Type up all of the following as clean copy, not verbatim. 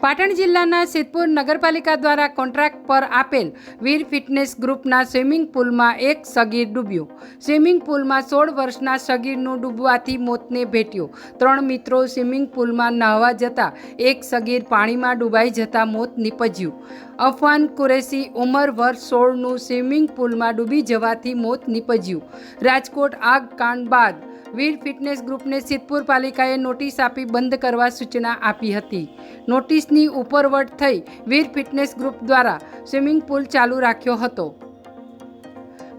પાટણ જિલ્લાના સિદ્ધપુર નગરપાલિકા દ્વારા કોન્ટ્રાક્ટ પર આપેલ વીર ફિટનેસ ગ્રુપના સ્વિમિંગ પુલમાં એક સગીર ડૂબ્યો। સ્વિમિંગ પુલમાં 16 વર્ષના સગીરનું ડૂબવાથી મોતને ભેટ્યો। 3 મિત્રો સ્વિમિંગ પુલમાં નહાવા જતા એક સગીર પાણીમાં ડૂબાઈ જતા મોત નીપજ્યું। અફવાન કુરેશી ઉંમર વર્ષ 16નું સ્વિમિંગ પુલમાં ડૂબી જવાથી મોત નીપજ્યું। રાજકોટ આગ કાંડ બાદ વીર ફિટનેસ ગ્રુપને સિદ્ધપુર પાલિકાએ નોટિસ આપી બંધ કરવા સૂચના આપી હતી। નોટિસની ઉપરવટ થઈ વીર ફિટનેસ ગ્રુપ દ્વારા સ્વિમિંગ પુલ ચાલુ રાખ્યો હતો।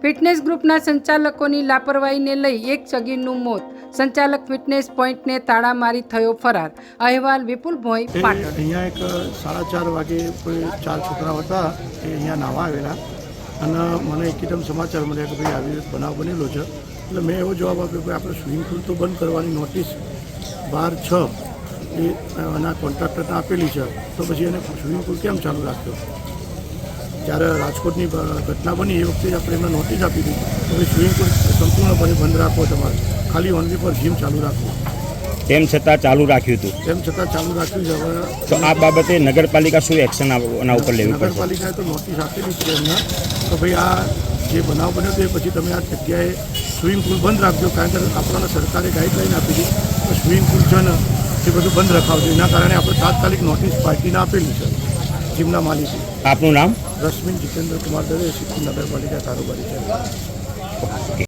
ફિટનેસ ગ્રુપના સંચાલકોની લાપરવાહીને લઈ એક સગીરનું મોત। સંચાલક ફિટનેસ પોઈન્ટને તાળા મારી થયો ફરાર। અહેવાલ વિપુલ ભોઈ, પાટણ। અહીંયા એક 4:30 વાગે કોઈ 4 છોકરાઓ હતા એ અહીંયા નાહવા આવેલા અને મને એકદમ સમાચાર મળ્યા કે ભાઈ આવી બનાવ બનેલો છે। એટલે મેં એવો જવાબ આપ્યો કે આપણે સ્વિમિંગ પુલ તો બંધ કરવાની નોટિસ 12/6 એ એના કોન્ટ્રાક્ટરને આપેલી છે, તો પછી એને સ્વિમિંગ પુલ કેમ ચાલુ રાખ્યો? જ્યારે રાજકોટની ઘટના બની એ વખતે આપણે એમને નોટિસ આપી હતી કે ભાઈ સ્વિમિંગ પુલ સંપૂર્ણપણે બંધ રાખવો, તમારે ખાલી ઓનલી પર જીમ ચાલુ રાખવું। તેમ છતાં ચાલુ રાખ્યું હતું, તેમ છતાં ચાલુ રાખ્યું છે। હવે તો આ બાબતે નગરપાલિકા શું એક્શન આના ઉપર લેવી પડશે? નગરપાલિકાએ તો નોટિસ આપેલી છે એમને તો ભાઈ આ જે બનાવ બન્યો તે પછી તમે આ જગ્યાએ સ્વિમિંગ પુલ બંધ રાખજો, કારણ કે આપણને સરકારે ગાઈડલાઈન આપી હતી તો સ્વિમિંગ પુલ છે ને એ બધું બંધ રખાવજો। એના કારણે આપણે તાત્કાલિક નોટિસ પાર્ટીને આપેલી છે, જીમના માલિકે। આપનું નામ? રશ્મિન જીતેન્દ્ર કુમાર દવે, સિદ્ધપુર નગરપાલિકા કારોબારી છે।